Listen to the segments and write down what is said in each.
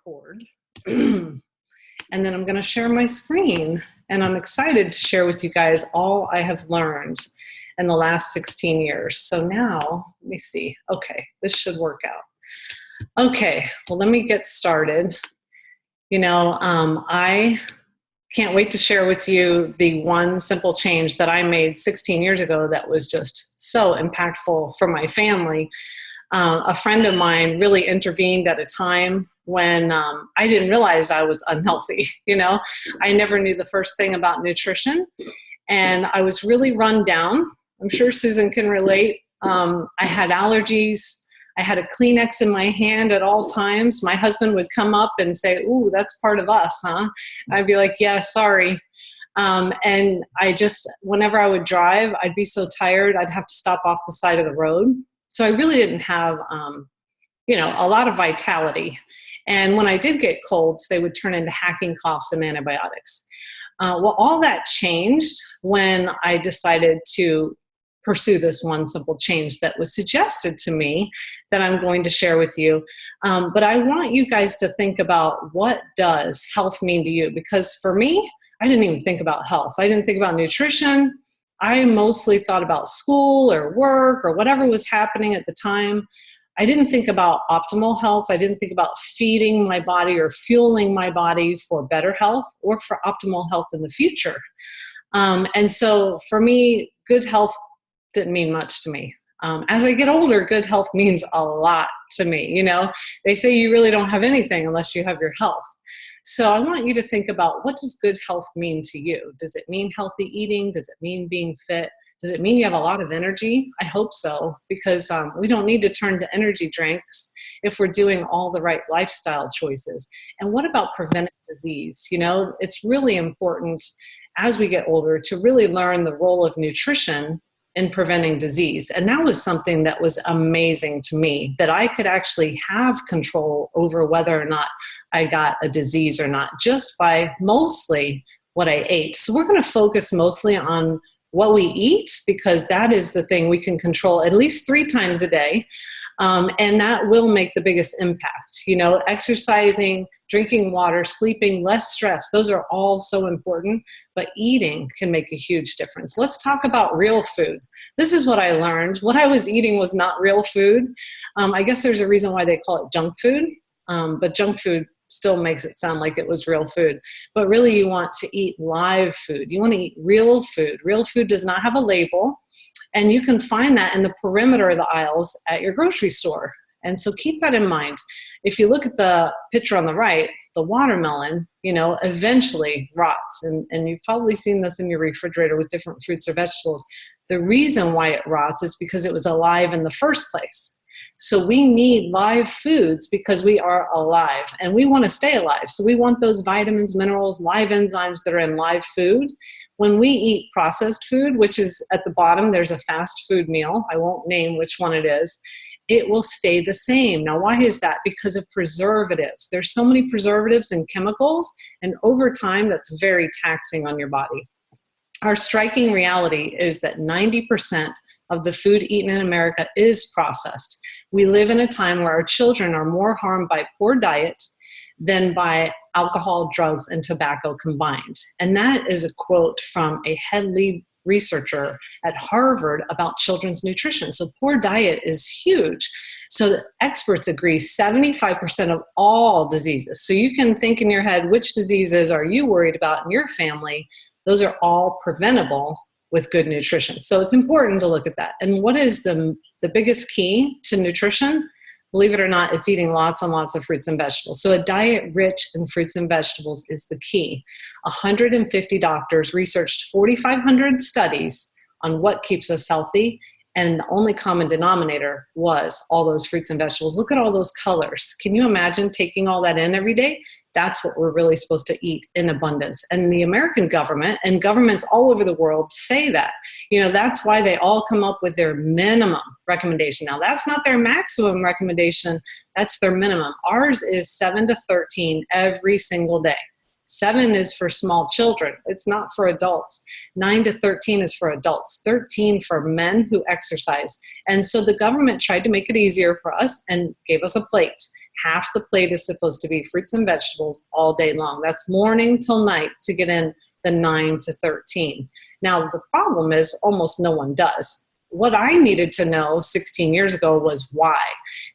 record. And then I'm going to share my screen. And I'm excited to share with you guys all I have learned in the last 16 years. So now, let me see. Okay, this should work out. Okay, well, let me get started. I can't wait to share with you the one simple change that I made 16 years ago that was just so impactful for my family. A friend of mine really intervened at a time when I didn't realize I was unhealthy. I never knew the first thing about nutrition, and I was really run down. I'm sure Susan can relate. I had allergies. I had a Kleenex in my hand at all times. My husband would come up and say, "Ooh, that's part of us, huh?" I'd be like, "Yeah, sorry." And whenever I would drive, I'd be so tired, I'd have to stop off the side of the road. So I really didn't have, a lot of vitality. And when I did get colds, they would turn into hacking coughs and antibiotics. Well, all that changed when I decided to pursue this one simple change that was suggested to me that I'm going to share with you. But I want you guys to think about, what does health mean to you? Because for me, I didn't even think about health. I didn't think about nutrition. I mostly thought about school or work or whatever was happening at the time. I didn't think about optimal health. I didn't think about feeding my body or fueling my body for better health or for optimal health in the future. And so for me, good health didn't mean much to me. As I get older, good health means a lot to me. They say you really don't have anything unless you have your health. So I want you to think about, what does good health mean to you? Does it mean healthy eating? Does it mean being fit? Does it mean you have a lot of energy? I hope so, because we don't need to turn to energy drinks if we're doing all the right lifestyle choices. And what about preventing disease? It's really important as we get older to really learn the role of nutrition in preventing disease. And that was something that was amazing to me, that I could actually have control over whether or not I got a disease or not, just by mostly what I ate. So we're going to focus mostly on what we eat, because that is the thing we can control at least 3 times a day. And that will make the biggest impact. Exercising, drinking water, sleeping, less stress, those are all so important, but eating can make a huge difference. Let's talk about real food. This is what I learned. What I was eating was not real food. I guess there's a reason why they call it junk food, but junk food still makes it sound like it was real food. But really, you want to eat live food. You want to eat real food. Real food does not have a label. And you can find that in the perimeter of the aisles at your grocery store. And so keep that in mind. If you look at the picture on the right, the watermelon, eventually rots. And you've probably seen this in your refrigerator with different fruits or vegetables. The reason why it rots is because it was alive in the first place. So we need live foods because we are alive and we want to stay alive. So we want those vitamins, minerals, live enzymes that are in live food. When we eat processed food, which is at the bottom, there's a fast food meal. I won't name which one it is. It will stay the same. Now, why is that? Because of preservatives. There's so many preservatives and chemicals, and over time, that's very taxing on your body. Our striking reality is that 90% of the food eaten in America is processed. We live in a time where our children are more harmed by poor diet than by alcohol, drugs, and tobacco combined. And that is a quote from a head lead researcher at Harvard about children's nutrition. So poor diet is huge. So the experts agree 75% of all diseases. So you can think in your head, which diseases are you worried about in your family? Those are all preventable with good nutrition. So it's important to look at that. And what is the biggest key to nutrition? Believe it or not, it's eating lots and lots of fruits and vegetables. So a diet rich in fruits and vegetables is the key. 150 doctors researched 4,500 studies on what keeps us healthy, and the only common denominator was all those fruits and vegetables. Look at all those colors. Can you imagine taking all that in every day? That's what we're really supposed to eat in abundance. And the American government and governments all over the world say that. That's why they all come up with their minimum recommendation. Now, that's not their maximum recommendation. That's their minimum. Ours is 7 to 13 every single day. 7 is for small children. It's not for adults. 9 to 13 is for adults. 13 for men who exercise. And so the government tried to make it easier for us and gave us a plate. half the plate is supposed to be fruits and vegetables all day long. That's morning till night to get in the 9 to 13. Now, the problem is almost no one does. What I needed to know 16 years ago was why.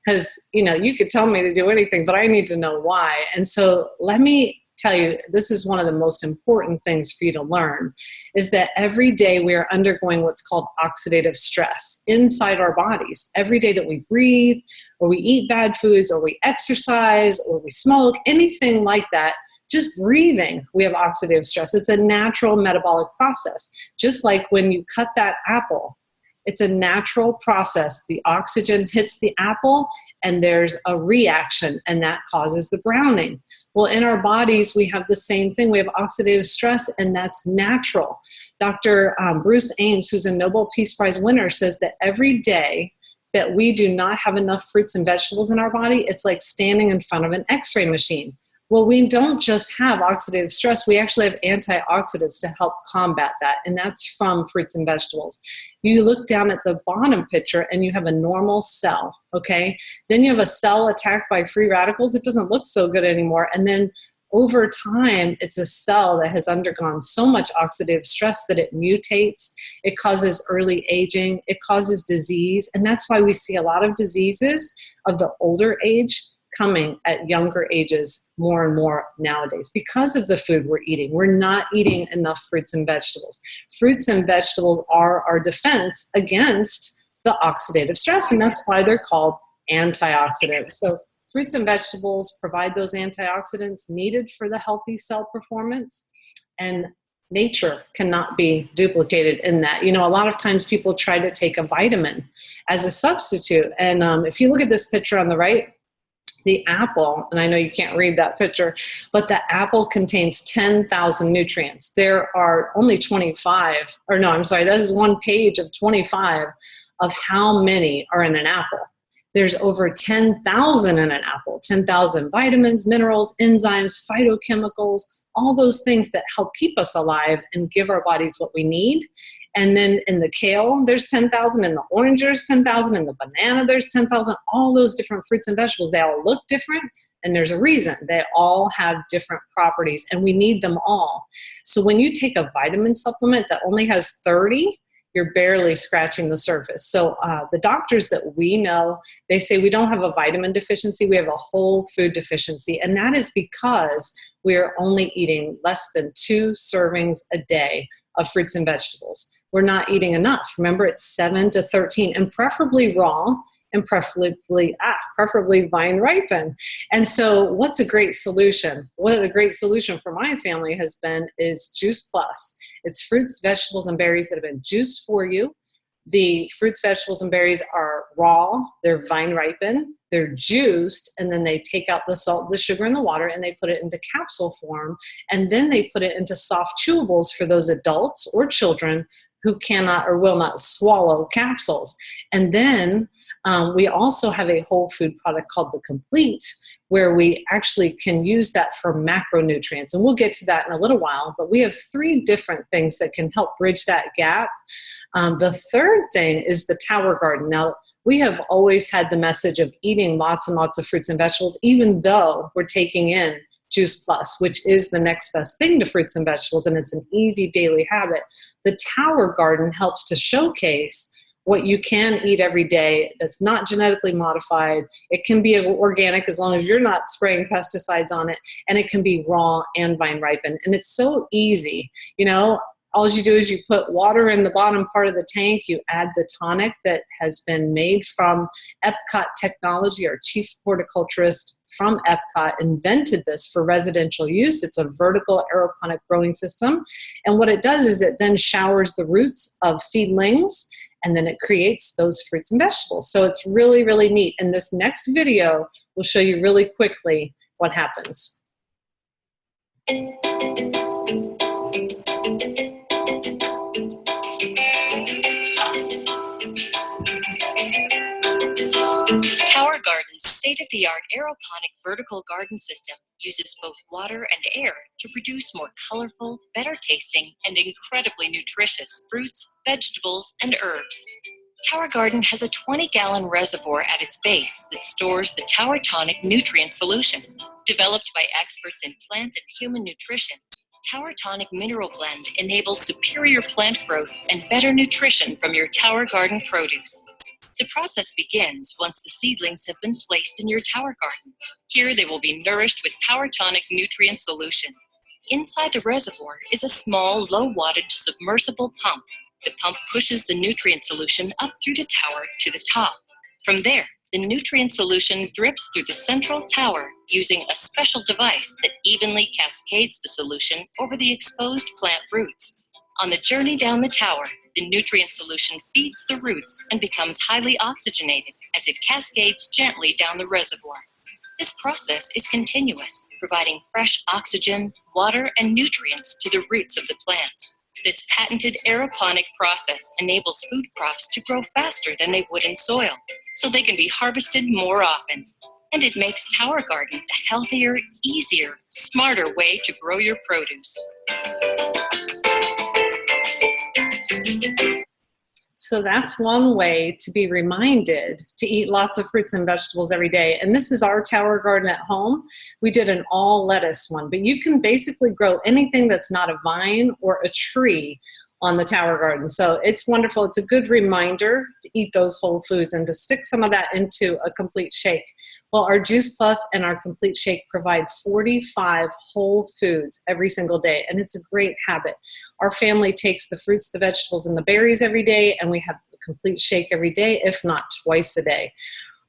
Because, you could tell me to do anything, but I need to know why. And so let me tell you, this is one of the most important things for you to learn, is that every day we are undergoing what's called oxidative stress inside our bodies. Every day that we breathe, or we eat bad foods, or we exercise, or we smoke, anything like that, just breathing, we have oxidative stress. It's a natural metabolic process. Just like when you cut that apple, it's a natural process. The oxygen hits the apple and there's a reaction, and that causes the browning. Well, in our bodies, we have the same thing. We have oxidative stress, and that's natural. Dr. Bruce Ames, who's a Nobel Peace Prize winner, says that every day that we do not have enough fruits and vegetables in our body, it's like standing in front of an X-ray machine. Well, we don't just have oxidative stress, we actually have antioxidants to help combat that, and that's from fruits and vegetables. You look down at the bottom picture and you have a normal cell, okay? Then you have a cell attacked by free radicals. It doesn't look so good anymore. And then over time, it's a cell that has undergone so much oxidative stress that it mutates. It causes early aging. It causes disease. And that's why we see a lot of diseases of the older age coming at younger ages more and more nowadays because of the food we're eating. We're not eating enough fruits and vegetables. Fruits and vegetables are our defense against the oxidative stress, and that's why they're called antioxidants. So fruits and vegetables provide those antioxidants needed for the healthy cell performance, and nature cannot be duplicated in that. A lot of times people try to take a vitamin as a substitute, and if you look at this picture on the right, the apple, and I know you can't read that picture, but the apple contains 10,000 nutrients. There are only 25, or no, I'm sorry, this is one page of 25 of how many are in an apple. There's over 10,000 in an apple, 10,000 vitamins, minerals, enzymes, phytochemicals, all those things that help keep us alive and give our bodies what we need. And then in the kale, there's 10,000, in the orange, there's 10,000, in the banana, there's 10,000, all those different fruits and vegetables, they all look different, and there's a reason. They all have different properties, and we need them all. So when you take a vitamin supplement that only has 30, you're barely scratching the surface. So the doctors that we know, they say we don't have a vitamin deficiency, we have a whole food deficiency. And that is because we're only eating less than 2 servings a day of fruits and vegetables. We're not eating enough. Remember, it's 7 to 13, and preferably raw, and preferably vine ripened. And so what's a great solution? What a great solution for my family has been is Juice Plus. It's fruits, vegetables, and berries that have been juiced for you. The fruits, vegetables, and berries are raw, they're vine ripened, they're juiced, and then they take out the salt, the sugar, and the water, and they put it into capsule form, and then they put it into soft chewables for those adults or children who cannot or will not swallow capsules. And then we also have a whole food product called The Complete, where we actually can use that for macronutrients. And we'll get to that in a little while, but we have 3 different things that can help bridge that gap. The third thing is the Tower Garden. Now, we have always had the message of eating lots and lots of fruits and vegetables, even though we're taking in Juice Plus, which is the next best thing to fruits and vegetables, and it's an easy daily habit. The Tower Garden helps to showcase what you can eat every day that's not genetically modified. It can be organic as long as you're not spraying pesticides on it, and it can be raw and vine ripened. And it's so easy. All you do is you put water in the bottom part of the tank, you add the tonic that has been made from Epcot technology. Our chief horticulturist from Epcot invented this for residential use. It's a vertical aeroponic growing system. And what it does is it then showers the roots of seedlings, and then it creates those fruits and vegetables. So it's really, really neat. And this next video will show you really quickly what happens. Tower Garden's state-of-the-art aeroponic vertical garden system uses both water and air to produce more colorful, better tasting, and incredibly nutritious fruits, vegetables, and herbs. Tower Garden has a 20-gallon reservoir at its base that stores the Tower Tonic nutrient solution. Developed by experts in plant and human nutrition, Tower Tonic Mineral Blend enables superior plant growth and better nutrition from your Tower Garden produce. The process begins once the seedlings have been placed in your Tower Garden. Here they will be nourished with Tower Tonic nutrient solution. Inside the reservoir is a small, low-wattage submersible pump. The pump pushes the nutrient solution up through the tower to the top. From there, the nutrient solution drips through the central tower using a special device that evenly cascades the solution over the exposed plant roots. On the journey down the tower, the nutrient solution feeds the roots and becomes highly oxygenated as it cascades gently down the reservoir. This process is continuous, providing fresh oxygen, water, and nutrients to the roots of the plants. This patented aeroponic process enables food crops to grow faster than they would in soil, so they can be harvested more often. And it makes Tower Garden a healthier, easier, smarter way to grow your produce. So that's one way to be reminded to eat lots of fruits and vegetables every day. And this is our Tower Garden at home. We did an all lettuce one, but you can basically grow anything that's not a vine or a tree on the Tower Garden. So it's wonderful. It's a good reminder to eat those whole foods and to stick some of that into a complete shake. Well, our Juice Plus and our complete shake provide 45 whole foods every single day, and it's a great habit. Our family takes the fruits, the vegetables, and the berries every day, and we have a complete shake every day, if not twice a day.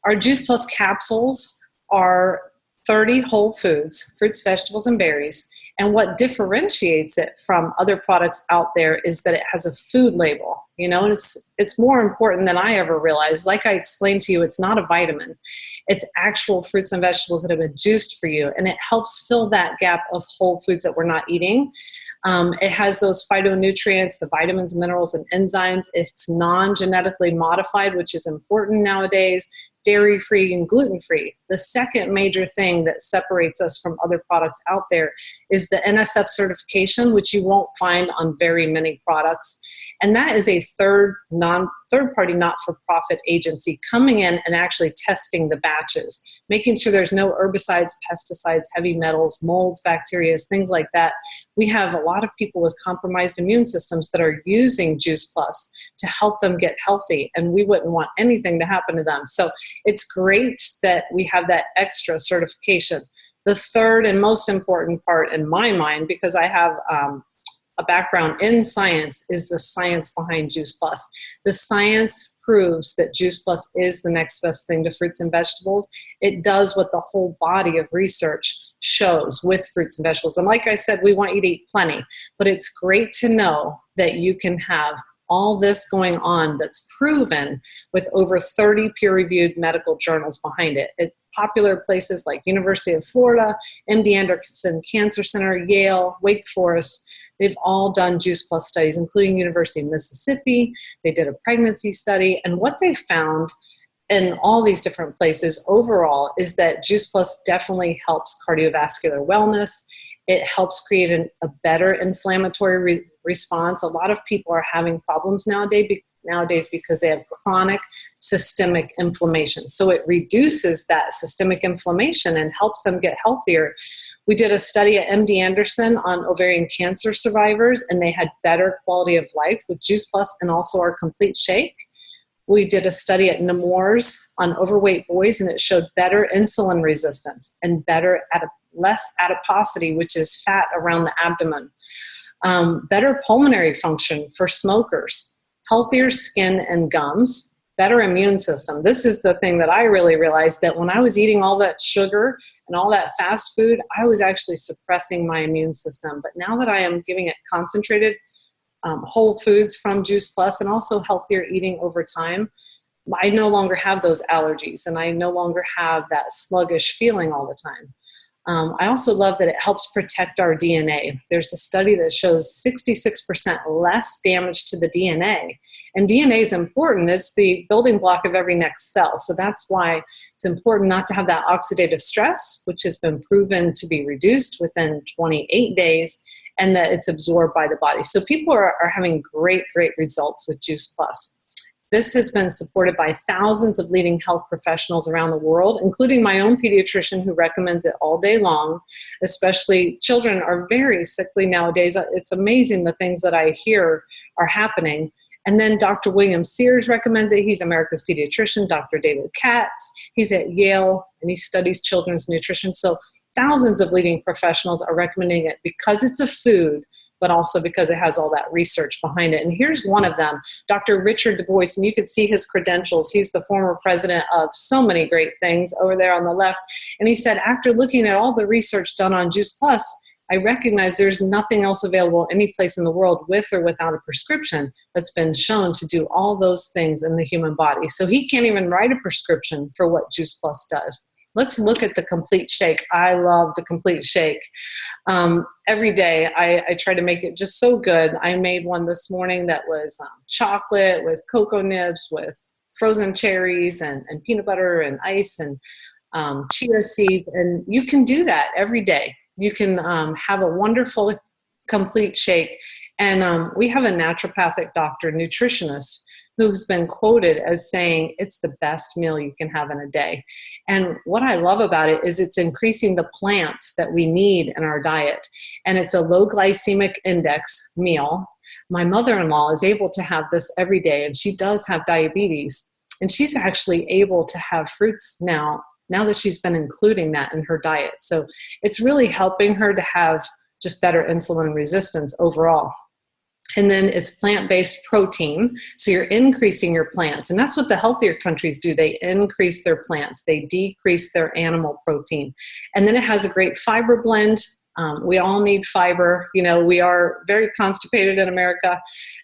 Our Juice Plus capsules are 30 whole foods, fruits, vegetables, and berries. And what differentiates it from other products out there is that it has a food label, and it's more important than I ever realized. Like I explained to you, it's not a vitamin. It's actual fruits and vegetables that have been juiced for you, and it helps fill that gap of whole foods that we're not eating. It has those phytonutrients, the vitamins, minerals, and enzymes. It's non-genetically modified, which is important nowadays. Dairy-free and gluten-free. The second major thing that separates us from other products out there is the NSF certification, which you won't find on very many products. And that is a third-party not-for-profit agency coming in and actually testing the batches, making sure there's no herbicides, pesticides, heavy metals, molds, bacteria, things like that. We have a lot of people with compromised immune systems that are using Juice Plus to help them get healthy, and we wouldn't want anything to happen to them. So it's great that we have that extra certification. The third and most important part in my mind, because I have a background in science, is the science behind Juice Plus. The science proves that Juice Plus is the next best thing to fruits and vegetables. It does what the whole body of research shows with fruits and vegetables. And like I said, we want you to eat plenty, but it's great to know that you can have all this going on that's proven with over 30 peer-reviewed medical journals behind it. At popular places like University of Florida, MD Anderson Cancer Center, Yale, Wake Forest, they've all done Juice Plus studies, including University of Mississippi. They did a pregnancy study, and what they found in all these different places overall is that Juice Plus definitely helps cardiovascular wellness. It helps create a better inflammatory response. A lot of people are having problems nowadays because they have chronic systemic inflammation. So it reduces that systemic inflammation and helps them get healthier. We did a study at MD Anderson on ovarian cancer survivors, and they had better quality of life with Juice Plus and also our complete shake. We did a study at Nemours on overweight boys, and it showed better insulin resistance and less adiposity, which is fat around the abdomen. Better pulmonary function for smokers, healthier skin and gums, better immune system. This is the thing that I really realized, that when I was eating all that sugar and all that fast food, I was actually suppressing my immune system. But now that I am giving it concentrated whole foods from Juice Plus and also healthier eating over time, I no longer have those allergies, and I no longer have that sluggish feeling all the time. I also love that it helps protect our DNA. There's a study that shows 66% less damage to the DNA. And DNA is important. It's the building block of every next cell. So that's why it's important not to have that oxidative stress, which has been proven to be reduced within 28 days, and that it's absorbed by the body. So people are having great results with Juice Plus. This has been supported by thousands of leading health professionals around the world, including my own pediatrician who recommends it all day long. Especially children are very sickly nowadays. It's amazing the things that I hear are happening. And then Dr. William Sears recommends it. He's America's pediatrician. Dr. David Katz, he's at Yale, and he studies children's nutrition. So thousands of leading professionals are recommending it because it's a food, but also because it has all that research behind it. And here's one of them, Dr. Richard Du Bois, and you can see his credentials. He's the former president of so many great things over there on the left. And he said, after looking at all the research done on Juice Plus, I recognize there's nothing else available any place in the world with or without a prescription that's been shown to do all those things in the human body. So he can't even write a prescription for what Juice Plus does. Let's look at the complete shake. I love the complete shake. Every day I try to make it just so good. I made one this morning that was chocolate with cocoa nibs, with frozen cherries and peanut butter and ice and chia seeds. And you can do that every day. You can have a wonderful complete shake. And we have a naturopathic doctor, nutritionist, who's been quoted as saying it's the best meal you can have in a day. And what I love about it is it's increasing the plants that we need in our diet. And it's a low glycemic index meal. My mother-in-law is able to have this every day, and she does have diabetes. And she's actually able to have fruits now that she's been including that in her diet. So it's really helping her to have just better insulin resistance overall. And then it's plant-based protein. So you're increasing your plants. And that's what the healthier countries do. They increase their plants. They decrease their animal protein. And then it has a great fiber blend. We all need fiber. You know, we are very constipated in America.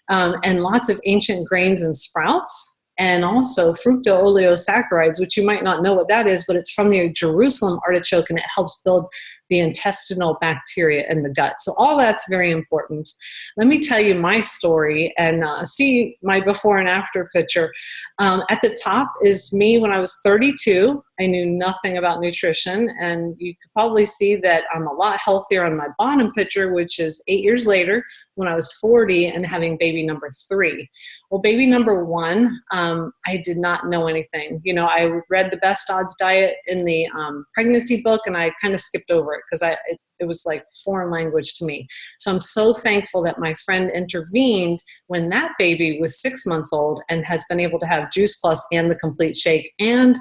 And lots of ancient grains and sprouts. And also fructooleosaccharides, which you might not know what that is, but it's from the Jerusalem artichoke, and it helps build the intestinal bacteria in the gut. So all that's very important. Let me tell you my story and see my before and after picture. At the top is me when I was 32. I knew nothing about nutrition, and you could probably see that I'm a lot healthier on my bottom picture, which is 8 years later when I was 40 and having baby number 3. Well, baby number 1, I did not know anything. You know, I read the best odds diet in the pregnancy book, and I kind of skipped over it because it was like foreign language to me. So I'm so thankful that my friend intervened when that baby was 6 months old and has been able to have Juice Plus and the complete shake and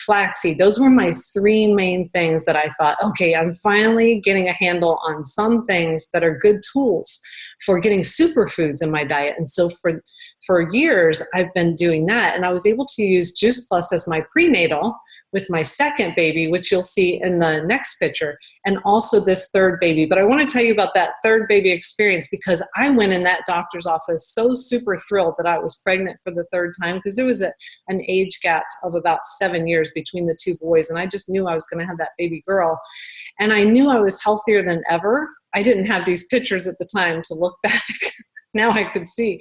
flaxseed. Those were my 3 main things that I thought, okay, I'm finally getting a handle on some things that are good tools for getting superfoods in my diet. And so for years, I've been doing that. And I was able to use Juice Plus as my prenatal with my second baby, which you'll see in the next picture, and also this third baby. But I want to tell you about that third baby experience because I went in that doctor's office so super thrilled that I was pregnant for the third time because there was an age gap of about 7 years between the 2 boys. And I just knew I was going to have that baby girl. And I knew I was healthier than ever. I didn't have these pictures at the time to look back. Now I could see.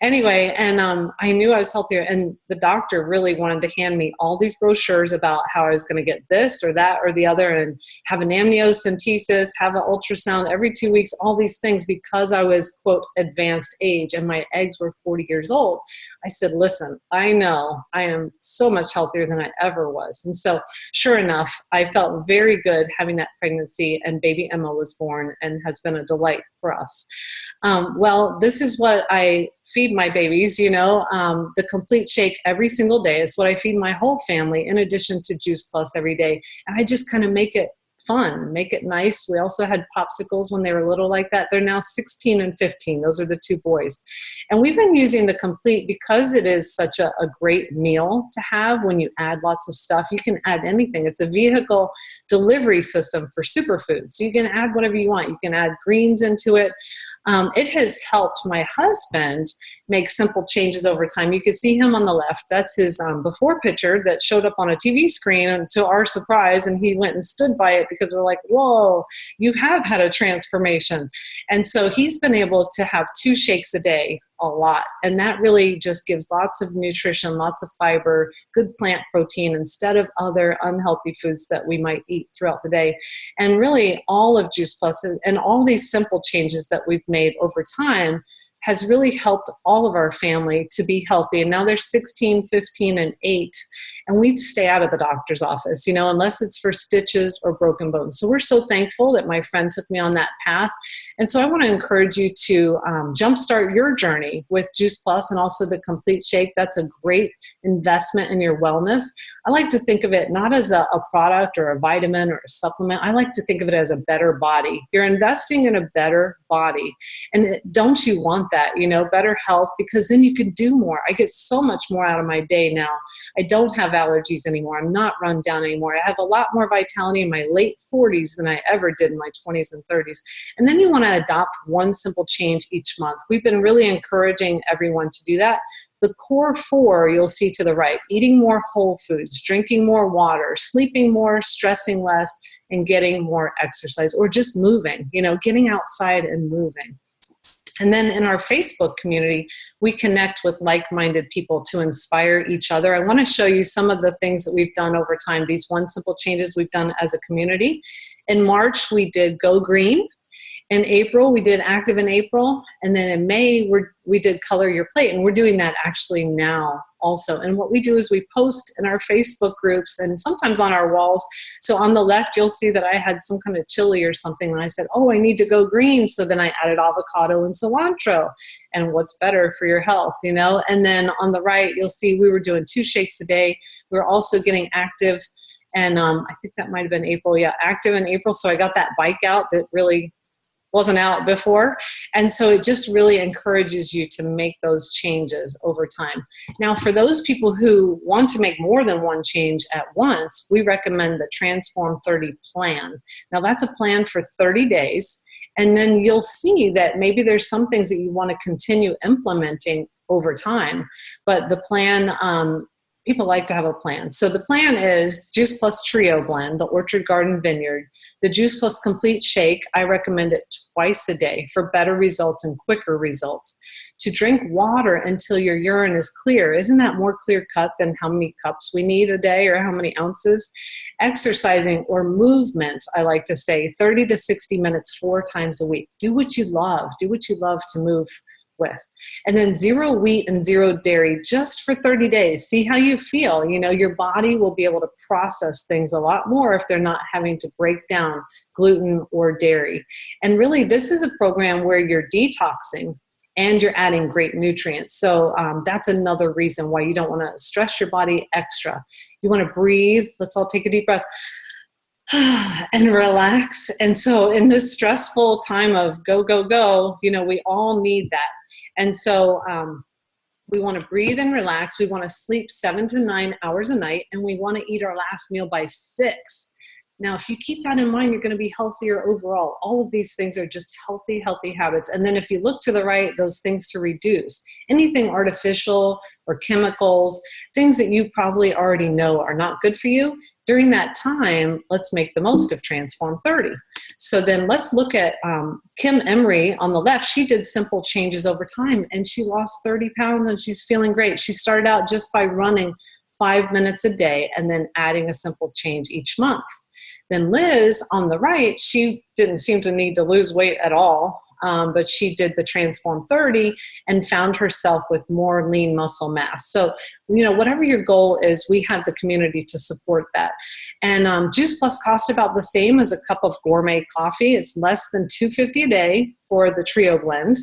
Anyway, and I knew I was healthier. And the doctor really wanted to hand me all these brochures about how I was going to get this or that or the other and have an amniocentesis, have an ultrasound every 2 weeks, all these things because I was, quote, advanced age and my eggs were 40 years old. I said, listen, I know I am so much healthier than I ever was. And so sure enough, I felt very good having that pregnancy, and baby Emma was born and has been a delight for us. Well, this is what I feed my babies, you know, the complete shake every single day. It's what I feed my whole family in addition to Juice Plus every day. And I just kind of make it fun, make it nice. We also had popsicles when they were little like that. They're now 16 and 15. Those are the 2 boys. And we've been using the complete because it is such a great meal to have when you add lots of stuff. You can add anything. It's a vehicle delivery system for superfoods. So you can add whatever you want. You can add greens into it. It has helped my husband make simple changes over time. You can see him on the left. That's his before picture that showed up on a TV screen, and to our surprise, and he went and stood by it because we're like, whoa, you have had a transformation. And so he's been able to have 2 shakes a day a lot. And that really just gives lots of nutrition, lots of fiber, good plant protein instead of other unhealthy foods that we might eat throughout the day. And really all of Juice Plus and all these simple changes that we've made over time has really helped all of our family to be healthy. And now they're 16, 15, and 8. And we stay out of the doctor's office, unless it's for stitches or broken bones. So we're so thankful that my friend took me on that path. And so I want to encourage you to jumpstart your journey with Juice Plus and also the Complete Shake. That's a great investment in your wellness. I like to think of it not as a product or a vitamin or a supplement. I like to think of it as a better body. You're investing in a better body. And don't you want that, better health, because then you can do more. I get so much more out of my day now. I don't have allergies anymore. I'm not run down anymore. I have a lot more vitality in my late 40s than I ever did in my 20s and 30s. And then you want to adopt one simple change each month. We've been really encouraging everyone to do that. The core 4 you'll see to the right: eating more whole foods, drinking more water, sleeping more, stressing less, and getting more exercise, or just moving, getting outside and moving. And then in our Facebook community, we connect with like-minded people to inspire each other. I want to show you some of the things that we've done over time, these one simple changes we've done as a community. In March, we did Go Green. In April, we did Active in April. And then in May, we did Color Your Plate. And we're doing that actually now also. And what we do is we post in our Facebook groups and sometimes on our walls. So on the left, you'll see that I had some kind of chili or something. And I said, I need to go green. So then I added avocado and cilantro. And what's better for your health, And then on the right, you'll see we were doing 2 shakes a day. We were also getting active. And I think that might have been April. Yeah, active in April. So I got that bike out that really wasn't out before. And so it just really encourages you to make those changes over time. Now, for those people who want to make more than one change at once, we recommend the Transform 30 plan. Now, that's a plan for 30 days. And then you'll see that maybe there's some things that you want to continue implementing over time. But the plan, people like to have a plan. So the plan is Juice Plus Trio Blend, the Orchard Garden Vineyard. The Juice Plus Complete Shake, I recommend it twice a day for better results and quicker results. To drink water until your urine is clear. Isn't that more clear cut than how many cups we need a day or how many ounces? Exercising or movement, I like to say, 30 to 60 minutes 4 times a week. Do what you love. Do what you love to move with. And then 0 wheat and 0 dairy just for 30 days. See how you feel. Your body will be able to process things a lot more if they're not having to break down gluten or dairy. And really, this is a program where you're detoxing and you're adding great nutrients. So that's another reason why you don't want to stress your body extra. You want to breathe. Let's all take a deep breath and relax. And so in this stressful time of go, go, go, we all need that. And so we want to breathe and relax. We want to sleep 7 to 9 hours a night, and we want to eat our last meal by 6. Now, if you keep that in mind, you're going to be healthier overall. All of these things are just healthy habits. And then if you look to the right, those things to reduce. Anything artificial or chemicals, things that you probably already know are not good for you. During that time, let's make the most of Transform 30. So then let's look at Kim Emery on the left. She did simple changes over time, and she lost 30 pounds, and she's feeling great. She started out just by running 5 minutes a day and then adding a simple change each month. Then Liz on the right, she didn't seem to need to lose weight at all, but she did the Transform 30 and found herself with more lean muscle mass. So, whatever your goal is, we have the community to support that. And Juice Plus costs about the same as a cup of gourmet coffee. It's less than $2.50 a day for the Trio Blend.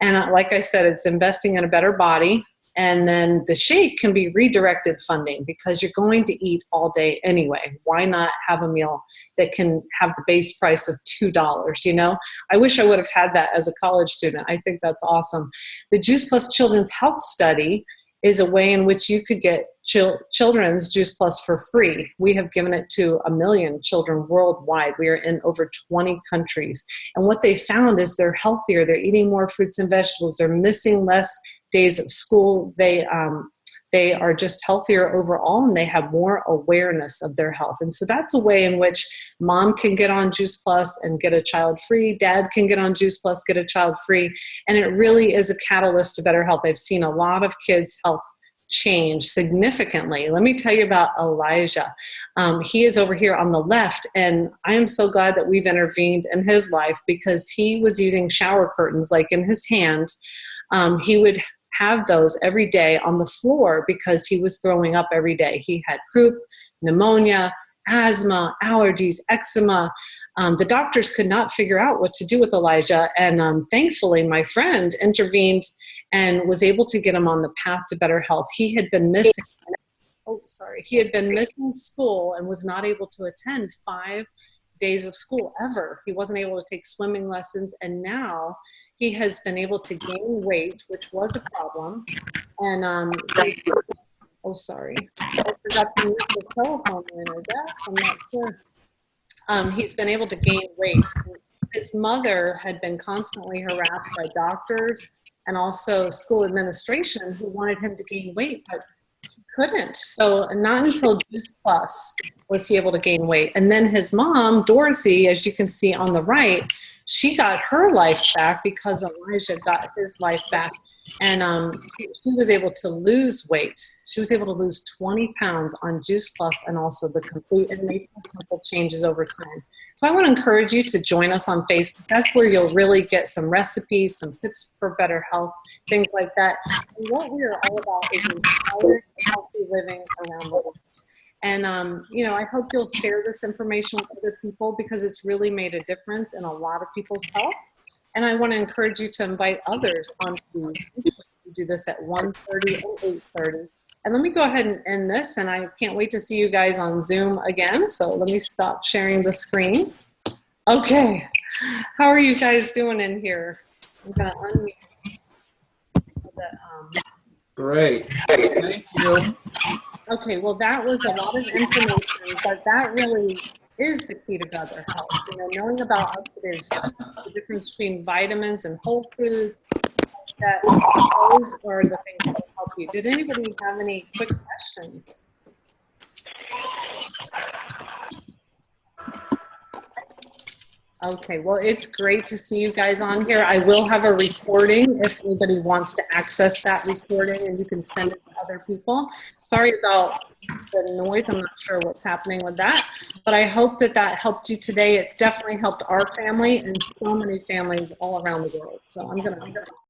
And like I said, it's investing in a better body. And then the shake can be redirected funding because you're going to eat all day anyway. Why not have a meal that can have the base price of $2? I wish I would have had that as a college student. I think that's awesome. The Juice Plus Children's Health Study is a way in which you could get children's Juice Plus for free. We have given it to 1 million children worldwide. We are in over 20 countries. And what they found is they're healthier. They're eating more fruits and vegetables. They're missing less days of school. They are just healthier overall, and they have more awareness of their health. And so that's a way in which mom can get on Juice Plus and get a child free. Dad can get on Juice Plus, get a child free. And it really is a catalyst to better health. I've seen a lot of kids' health change significantly. Let me tell you about Elijah. He is over here on the left, and I am so glad that we've intervened in his life because he was using shower curtains like in his hand he would have those every day on the floor because he was throwing up every day. He had croup, pneumonia, asthma, allergies, eczema. The doctors could not figure out what to do with Elijah. And thankfully, my friend intervened and was able to get him on the path to better health. He had been missing. He had been missing school and was not able to attend 5 days of school ever. He wasn't able to take swimming lessons, and now he has been able to gain weight, which was a problem. And I forgot to use the telephone in, I guess. I'm not sure. He's been able to gain weight. His mother had been constantly harassed by doctors and also school administration who wanted him to gain weight, but couldn't. So not until Juice Plus was he able to gain weight. And then his mom, Dorothy, as you can see on the right, she got her life back because Elijah got his life back. And she was able to lose weight. She was able to lose 20 pounds on Juice Plus and also the complete and making simple changes over time. So I want to encourage you to join us on Facebook. That's where you'll really get some recipes, some tips for better health, things like that. And what we are all about is inspired healthy living around the world. And, I hope you'll share this information with other people because it's really made a difference in a lot of people's health. And I want to encourage you to invite others on to do this at 1:30 and 8:30. And let me go ahead and end this. And I can't wait to see you guys on Zoom again. So let me stop sharing the screen. Okay. How are you guys doing in here? I'm going to unmute. Great. Thank you. Okay, well, that was a lot of information, but that really is the key to better health. Knowing about oxidative stress, the difference between vitamins and whole foods, those are the things that will help you. Did anybody have any quick questions? Okay, well, it's great to see you guys on here. I will have a recording if anybody wants to access that recording, and you can send it to other people. Sorry about the noise. I'm not sure what's happening with that, but I hope that that helped you today. It's definitely helped our family and so many families all around the world. So I'm going to